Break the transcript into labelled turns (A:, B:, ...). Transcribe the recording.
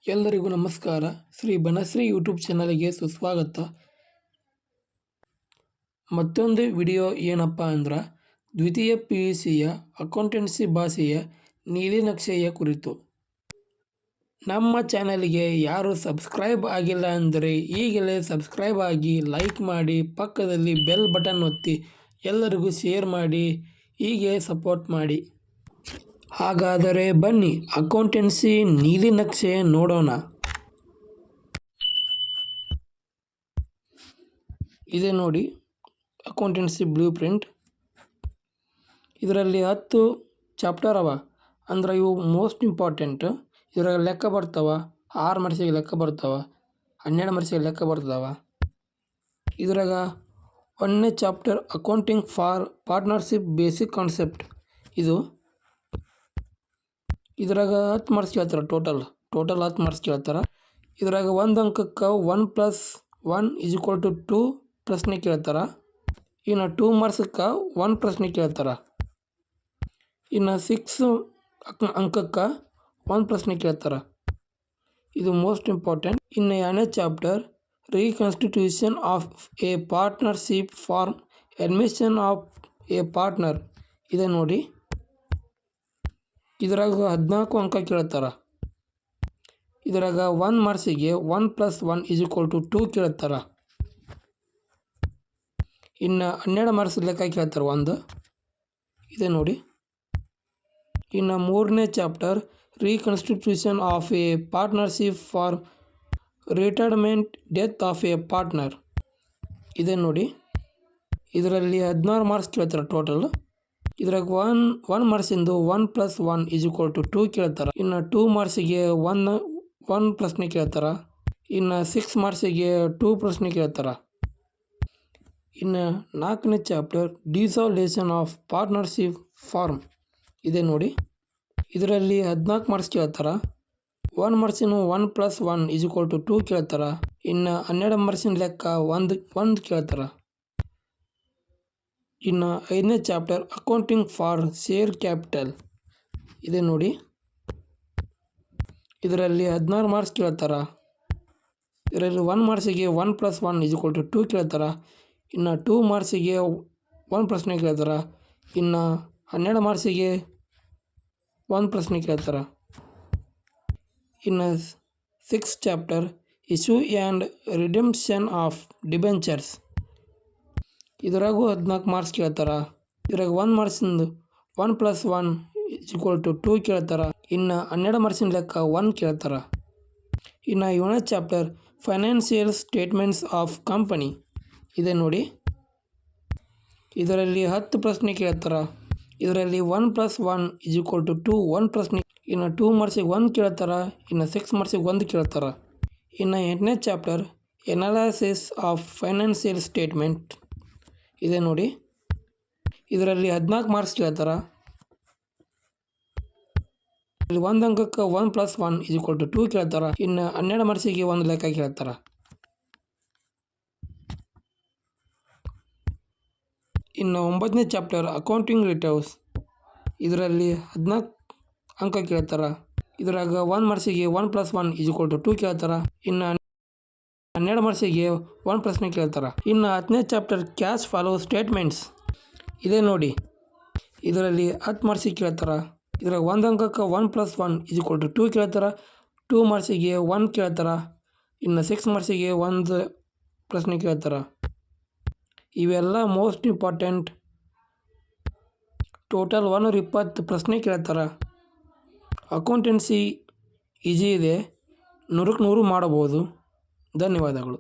A: ಎಲ್ಲರಿಗೂ ನಮಸ್ಕಾರ. ಶ್ರೀ ಬನಶ್ರೀ ಯೂಟ್ಯೂಬ್ ಚಾನಲ್ಗೆ ಸುಸ್ವಾಗತ. ಮತ್ತೊಂದು ವಿಡಿಯೋ ಏನಪ್ಪ ಅಂದ್ರೆ ದ್ವಿತೀಯ PUCಯ ಅಕೌಂಟೆನ್ಸಿ ಭಾಷೆಯ ನೀಲಿನಕ್ಷೆಯ ಕುರಿತು. ನಮ್ಮ ಚಾನಲ್ಗೆ ಯಾರು ಸಬ್ಸ್ಕ್ರೈಬ್ ಆಗಿಲ್ಲ ಅಂದರೆ ಈಗಲೇ ಸಬ್ಸ್ಕ್ರೈಬ್ ಆಗಿ, ಲೈಕ್ ಮಾಡಿ, ಪಕ್ಕದಲ್ಲಿ ಬೆಲ್ ಬಟನ್ ಒತ್ತಿ ಎಲ್ಲರಿಗೂ ಶೇರ್ ಮಾಡಿ, ಹೀಗೆ ಸಪೋರ್ಟ್ ಮಾಡಿ. ಹಾಗಾದರೆ ಬನ್ನಿ ಅಕೌಂಟೆನ್ಸಿ ನೀಲಿನಕ್ಷೆ ನೋಡೋಣ. ಇದೆ ನೋಡಿ ಅಕೌಂಟೆನ್ಸಿ ಬ್ಲೂ ಪ್ರಿಂಟ್. ಇದರಲ್ಲಿ 10 ಚಾಪ್ಟರ್ ಅವ. ಅಂದ್ರೆ ಇವು ಮೋಸ್ಟ್ ಇಂಪಾರ್ಟೆಂಟ್. ಇದ್ರಾಗ ಲೆಕ್ಕ ಬರ್ತಾವ, 6 ಮಾರ್ಕ್ಸಿಗೆ ಲೆಕ್ಕ ಬರ್ತಾವ, 12 ಮಾರ್ಕ್ಸಿಗೆ ಲೆಕ್ಕ ಬರ್ತಾವ. ಇದ್ರಾಗ 1ನೇ chapter accounting for partnership basic concept. ಇದ್ರಾಗ 10 ಮಾರ್ಕ್ಸ್ ಕೇಳ್ತಾರೆ. ಟೋಟಲ್ 10 ಮಾರ್ಕ್ಸ್ ಕೇಳ್ತಾರೆ. ಇದ್ರಾಗ 1 ಅಂಕಕ್ಕೆ 1+1 = 2 ಪ್ರಶ್ನೆ ಕೇಳ್ತಾರೆ. ಇನ್ನು 2 ಮಾರ್ಕ್ಸಕ್ಕೆ 1 ಪ್ರಶ್ನೆ ಕೇಳ್ತಾರೆ. ಇನ್ನು 6 ಅಂಕಕ್ಕೆ 1 ಪ್ರಶ್ನೆ ಕೇಳ್ತಾರೆ. ಇದು ಮೋಸ್ಟ್ ಇಂಪಾರ್ಟೆಂಟ್. ಇನ್ನು 2ನೇ chapter reconstitution of A partnership pharm admission of A partner. ಇದೆ ನೋಡಿ. ಇದ್ರಾಗ 14 ಅಂಕ ಕೇಳ್ತಾರೆ. ಇದ್ರಾಗ 1 ಮಾರ್ಕ್ಸಿಗೆ 1+1 = 2 ಕೇಳ್ತಾರೆ. ಇನ್ನು 12 ಮಾರ್ಕ್ಸ್ ಲೆಕ್ಕ ಕೇಳ್ತಾರೆ 1. ಇದೆ ನೋಡಿ. ಇನ್ನು 3ನೇ chapter reconstitution of A partnership for retirement death of A partner. ಇದೆ ನೋಡಿ. ಇದರಲ್ಲಿ 16 ಮಾರ್ಕ್ಸ್ ಕೇಳ್ತಾರೆ ಟೋಟಲ್. ಇದ್ರಾಗ 1 ಮಾರ್ಕ್ಸಿಂದು 1+1 = 2 ಕೇಳ್ತಾರೆ. ಇನ್ನು 2 ಮಾರ್ಕ್ಸಿಗೆ 1 ಪ್ರಶ್ನೆ ಕೇಳ್ತಾರೆ. ಇನ್ನು 6 ಮಾರ್ಕ್ಸಿಗೆ 2 ಪ್ರಶ್ನೆ ಕೇಳ್ತಾರೆ. ಇನ್ನು 4ನೇ ಚಾಪ್ಟರ್ ಡಿಸಾಲ್ಯೂಷನ್ ಆಫ್ ಪಾರ್ಟ್ನರ್ಶಿಪ್ ಫಾರ್ಮ್. ಇದೆ ನೋಡಿ. ಇದರಲ್ಲಿ 14 ಮಾರ್ಕ್ಸ್ ಕೇಳ್ತಾರೆ. 1 ಮಾರ್ಕ್ಸಿನ 1+1 = 2 ಕೇಳ್ತಾರೆ. ಇನ್ನು 12 ಮಾರ್ಕ್ಸಿನ ಲೆಕ್ಕ 1 ಕೇಳ್ತಾರೆ. ಇನ್ನು 5ನೇ chapter accounting for share capital. ಇದೆ ನೋಡಿ. ಇದರಲ್ಲಿ 16 ಮಾರ್ಕ್ಸ್ ಕೇಳ್ತಾರೆ. ಇದರಲ್ಲಿ 1 ಮಾರ್ಕ್ಸಿಗೆ 1+1 = 2 ಕೇಳ್ತಾರೆ. ಇನ್ನು 2 ಮಾರ್ಕ್ಸಿಗೆ 1 ಪ್ರಶ್ನೆ ಕೇಳ್ತಾರೆ. ಇನ್ನು 12 ಮಾರ್ಕ್ಸಿಗೆ 1 ಪ್ರಶ್ನೆ ಕೇಳ್ತಾರೆ. ಇನ್ನು 6 chapter issue and redemption of debentures. ಇದ್ರಾಗೂ 14 ಮಾರ್ಕ್ಸ್ ಕೇಳ್ತಾರೆ. ಇದ್ರಾಗ 1 ಮಾರ್ಕ್ಸಿಂದು 1+1 = 2 ಕೇಳ್ತಾರೆ. ಇನ್ನು 12 ಮಾರ್ಕ್ಸಿನ ಲೆಕ್ಕ 1 ಕೇಳ್ತಾರೆ. ಇನ್ನು 7ನೇ chapter financial statements of company. ಇದೆ ನೋಡಿ. ಇದರಲ್ಲಿ 10 ಪ್ರಶ್ನೆ ಕೇಳ್ತಾರೆ. ಇದರಲ್ಲಿ 1+1 = 2 1 ಪ್ರಶ್ನೆ. ಇನ್ನು 2 ಮಾರ್ಕ್ಸಿಗೆ 1 ಕೇಳ್ತಾರೆ. ಇನ್ನು 6 ಮಾರ್ಕ್ಸಿಗೆ 1 ಕೇಳ್ತಾರೆ. ಇನ್ನು 8ನೇ chapter analysis of financial statement. ಇದೆ ನೋಡಿ. ಇದರಲ್ಲಿ 14 ಮಾರ್ಕ್ಸ್ ಕೇಳ್ತಾರೆ. ಇಲ್ಲಿ 1 ಅಂಕಕ್ಕೆ 1+1 = 2 ಕೇಳ್ತಾರೆ. ಇನ್ನು 12 ಮಾರ್ಕ್ಸಿಗೆ 1 ಲೆಕ್ಕ ಕೇಳ್ತಾರೆ. ಇನ್ನು 9ನೇ ಚಾಪ್ಟರ್ ಅಕೌಂಟಿಂಗ್ ರಿಟರ್ನ್ಸ್. ಇದರಲ್ಲಿ 14 ಅಂಕ ಕೇಳ್ತಾರೆ. ಇದ್ರಾಗ 1 ಮಾರ್ಕ್ಸಿಗೆ 1+1 = 2 ಕೇಳ್ತಾರೆ. ಇನ್ನು 12 ಮಾರ್ಕ್ಸಿಗೆ 1 ಪ್ರಶ್ನೆ ಕೇಳ್ತಾರೆ. ಇನ್ನು 10ನೇ ಚಾಪ್ಟರ್ ಕ್ಯಾಶ್ ಫ್ಲೋ ಸ್ಟೇಟ್ಮೆಂಟ್ಸ್. ಇದೆ ನೋಡಿ. ಇದರಲ್ಲಿ 10 ಮಾರ್ಕ್ಸಿಗೆ ಕೇಳ್ತಾರೆ. ಇದ್ರಾಗ 1 ಅಂಕಕ್ಕೆ 1+1 = 2 ಕೇಳ್ತಾರೆ. 2 ಮಾರ್ಕ್ಸಿಗೆ 1 ಕೇಳ್ತಾರೆ. ಇನ್ನು 6 ಮಾರ್ಕ್ಸಿಗೆ 1 ಪ್ರಶ್ನೆ ಕೇಳ್ತಾರೆ. ಇವೆಲ್ಲ ಮೋಸ್ಟ್ ಇಂಪಾರ್ಟೆಂಟ್. ಟೋಟಲ್ 120 ಪ್ರಶ್ನೆ ಕೇಳ್ತಾರೆ. ಅಕೌಂಟೆನ್ಸಿ ಈಜಿ ಇದೆ, 100ಕ್ಕೆ 100 ಮಾಡಬಹುದು. ಧನ್ಯವಾದಗಳು.